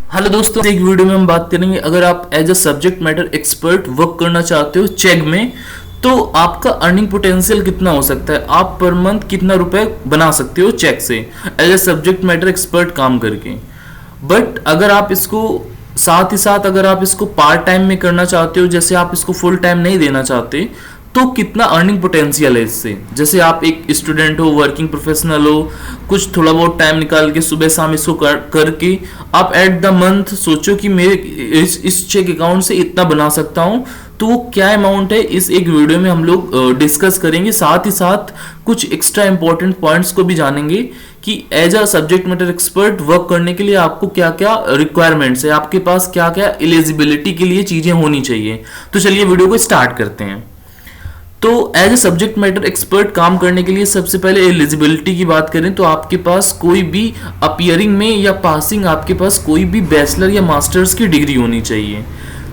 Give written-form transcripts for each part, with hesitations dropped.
Hello दोस्तों, एक video में हम बात करेंगे अगर आप as a subject matter expert work करना चाहते हो चेक में, तो आपका अर्निंग पोटेंशियल कितना हो सकता है, आप पर मंथ कितना रुपए बना सकते हो चेक से as a subject matter expert काम करके। बट अगर आप इसको साथ ही साथ अगर आप इसको पार्ट टाइम में करना चाहते हो, जैसे आप इसको फुल टाइम नहीं देना चाहते, तो कितना अर्निंग पोटेंशियल है इससे। जैसे आप एक स्टूडेंट हो, वर्किंग प्रोफेशनल हो, कुछ थोड़ा बहुत टाइम निकाल के सुबह शाम इसको करके आप एट द मंथ सोचो कि मेरे इस चेक अकाउंट से इतना बना सकता हूँ, तो वो क्या अमाउंट है इस एक वीडियो में हम लोग डिस्कस करेंगे। साथ ही साथ कुछ एक्स्ट्रा इंपॉर्टेंट पॉइंट्स को भी जानेंगे कि as a subject matter expert work करने के लिए आपको क्या क्या रिक्वायरमेंट्स है, आपके पास क्या क्या एलिजिबिलिटी के लिए चीजें होनी चाहिए। तो चलिए वीडियो को स्टार्ट करते हैं। तो as a subject matter expert काम करने के लिए सबसे पहले एलिजिबिलिटी की बात करें तो आपके पास कोई भी अपीयरिंग में या पासिंग आपके पास कोई भी बैचलर या मास्टर्स की डिग्री होनी चाहिए।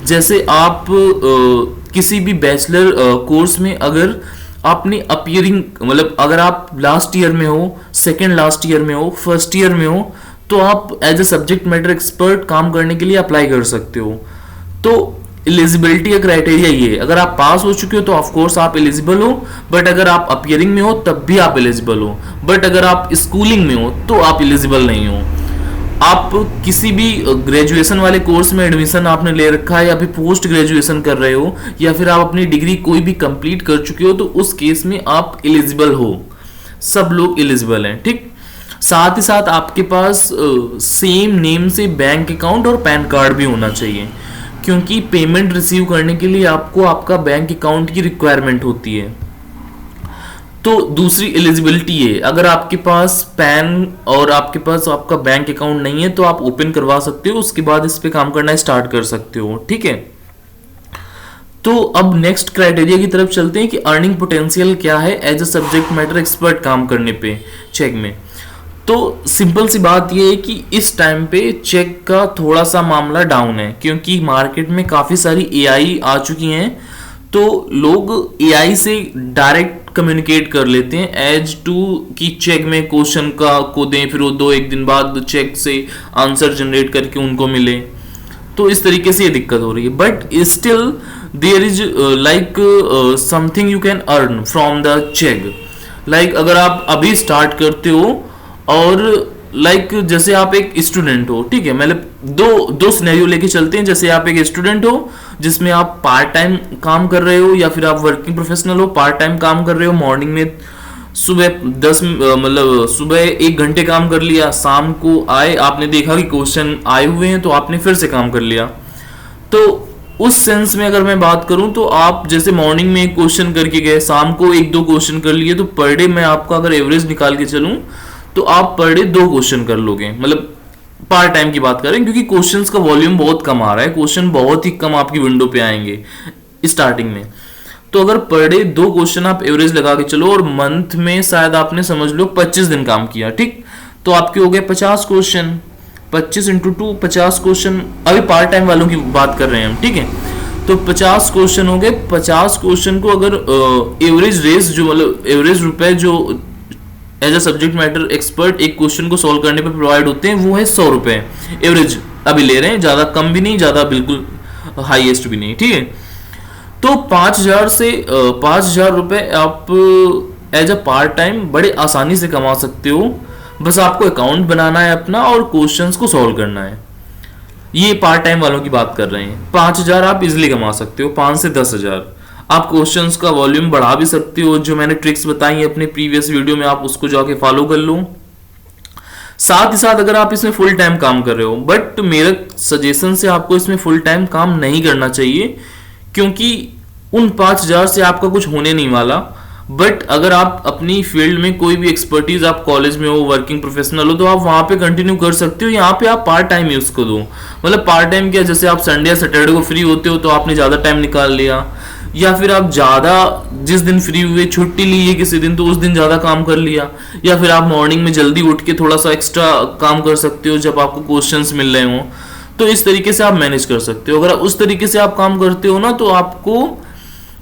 जैसे आप किसी भी बैचलर कोर्स में अगर आपने अपीयरिंग मतलब अगर आप लास्ट ईयर में हो, सेकेंड लास्ट ईयर में हो, फर्स्ट ईयर में हो, तो आप as a subject matter expert काम करने के लिए अप्लाई कर सकते हो। तो एलिजिबिलिटी का क्राइटेरिया ये है, अगर आप पास हो चुके हो तो ऑफ कोर्स आप एलिजिबल हो, बट अगर आप अपीयरिंग में हो तब भी आप एलिजिबल हो, बट अगर आप स्कूलिंग में हो तो आप एलिजिबल नहीं हो। आप किसी भी ग्रेजुएशन वाले कोर्स में एडमिशन आपने ले रखा है या फिर पोस्ट ग्रेजुएशन कर रहे हो या फिर आप अपनी डिग्री कोई भी कंप्लीट कर चुके हो, तो उस केस में आप एलिजिबल हो। सब लोग एलिजिबल हैं, ठीक। साथ ही साथ आपके पास सेम नेम से बैंक अकाउंट और पैन कार्ड भी होना चाहिए, क्योंकि पेमेंट रिसीव करने के लिए आपको आपका बैंक अकाउंट की रिक्वायरमेंट होती है। तो दूसरी एलिजिबिलिटी है, अगर आपके पास पैन और आपके पास आपका बैंक अकाउंट नहीं है तो आप ओपन करवा सकते हो, उसके बाद इस पे काम करना स्टार्ट कर सकते हो, ठीक है। तो अब नेक्स्ट क्राइटेरिया की तरफ चलते हैं कि अर्निंग पोटेंशियल क्या है as a subject matter expert काम करने पे चेक में। तो सिंपल सी बात यह है कि इस टाइम पे चेक का थोड़ा सा मामला डाउन है, क्योंकि मार्केट में काफ़ी सारी एआई आ चुकी हैं, तो लोग एआई से डायरेक्ट कम्युनिकेट कर लेते हैं एज टू कि चेक में क्वेश्चन को दें, फिर वो 2-1 दिन बाद चेक से आंसर जनरेट करके उनको मिले। तो इस तरीके से ये दिक्कत हो रही है, but still there is like something you can earn from the Chegg. Like अगर आप अभी स्टार्ट करते हो और लाइक जैसे आप एक स्टूडेंट हो, ठीक है, मतलब दो सिनेरियो लेके चलते हैं। जैसे आप एक स्टूडेंट हो जिसमें आप पार्ट टाइम काम कर रहे हो, या फिर आप वर्किंग प्रोफेशनल हो पार्ट टाइम काम कर रहे हो। मॉर्निंग में सुबह 10 मतलब सुबह 1 घंटे काम कर लिया, शाम को आए आपने देखा कि क्वेश्चन आए हुए हैं तो आपने फिर से काम कर लिया। तो उस सेंस में अगर मैं बात करूं तो आप जैसे मॉर्निंग में एक क्वेश्चन करके गए, शाम को 1-2 क्वेश्चन कर लिए, तो पर डे मैं आपका अगर एवरेज निकाल के चलूं तो आप पर डे 2 क्वेश्चन कर लोगे। मतलब पार्ट टाइम की बात करें, क्योंकि क्वेश्चंस का वॉल्यूम बहुत कम आ रहा है, क्वेश्चन बहुत ही कम आपकी विंडो पे आएंगे स्टार्टिंग में। तो अगर पर डे 2 क्वेश्चन आप एवरेज लगा के चलो और मंथ में शायद आपने समझ लो 25 दिन काम किया, ठीक, तो आपके हो गए 50 क्वेश्चन। 25 × 2 50 क्वेश्चन, अभी पार्ट टाइम वालों की बात कर रहे हैं हम, ठीक है। तो 50 क्वेश्चन हो गए। 50 क्वेश्चन को अगर एवरेज रेस जो मतलब एवरेज रुपए जो as a subject matter expert एक क्वेश्चन को सॉल्व करने पे प्रोवाइड होते हैं, वो है 100 रुपए एवरेज अभी ले रहे हैं, ज्यादा कम भी नहीं, ज्यादा बिल्कुल हाईएस्ट भी नहीं, ठीक है। तो 5000 से 5000 रुपए आप एज अ पार्ट टाइम बड़े आसानी से कमा सकते हो। बस आपको अकाउंट बनाना है अपना और क्वेश्चंस को सॉल्व करना है। ये पार्ट टाइम वालों की बात कर रहे हैं। 5000 आप इजिली कमा सकते हो, 5 से 10,000। आप क्वेश्चंस का वॉल्यूम बढ़ा भी सकते हो, जो मैंने ट्रिक्स बताई है अपने प्रीवियस वीडियो में, आप उसको जाके फॉलो कर लो। साथ ही साथ अगर आप इसमें फुल टाइम काम कर रहे हो, बट मेरा सजेशन से आपको इसमें फुल टाइम काम नहीं करना चाहिए, क्योंकि उन 5000 से आपका कुछ होने नहीं वाला। बट अगर आप अपनी फील्ड में कोई भी एक्सपर्टीज, आप कॉलेज में हो, वर्किंग प्रोफेशनल हो, तो आप वहां पे कंटिन्यू कर सकते हो। यहाँ पे आप पार्ट टाइम यूज को दो। मतलब पार्ट टाइम क्या, जैसे आप संडे या सैटरडे को फ्री होते हो तो आपने ज्यादा टाइम निकाल लिया, या फिर आप ज्यादा जिस दिन फ्री हुए छुट्टी ली है किसी दिन तो उस दिन ज्यादा काम कर लिया, या फिर आप मॉर्निंग में जल्दी उठ के थोड़ा सा एक्स्ट्रा काम कर सकते हो जब आपको क्वेश्चंस मिल रहे हो। तो इस तरीके से आप मैनेज कर सकते हो। अगर उस तरीके से आप काम करते हो ना, तो आपको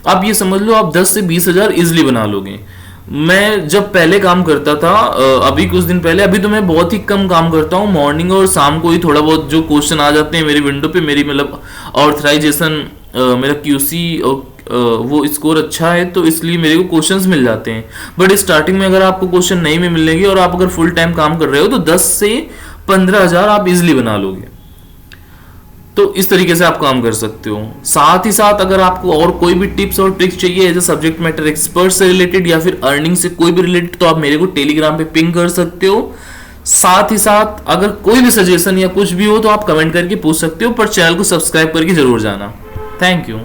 आप ये समझ लो आप 10 से 20 हजार इजिली बना लोगे। मैं जब पहले काम करता था, अभी कुछ दिन पहले, अभी तो मैं बहुत ही कम काम करता हूँ, मॉर्निंग और शाम को ही थोड़ा बहुत जो क्वेश्चन आ जाते हैं मेरी विंडो पे, मेरी मतलब ऑथराइजेशन, मेरा क्यूसी और वो स्कोर अच्छा है तो इसलिए मेरे को क्वेश्चंस मिल जाते हैं। बट स्टार्टिंग में अगर आपको क्वेश्चन नहीं में मिलेंगे और आप अगर फुल टाइम काम कर रहे हो तो 10 से 15 हज़ार आप इजिली बना लोगे। तो इस तरीके से आप काम कर सकते हो। साथ ही साथ अगर आपको और कोई भी टिप्स और ट्रिक्स चाहिए as a subject matter expert से रिलेटेड या फिर अर्निंग से कोई भी रिलेटेड, तो आप मेरे को टेलीग्राम पे पिंग कर सकते हो। साथ ही साथ अगर कोई भी सजेशन या कुछ भी हो तो आप कमेंट करके पूछ सकते हो, पर चैनल को सब्सक्राइब करके जरूर जाना। Thank you.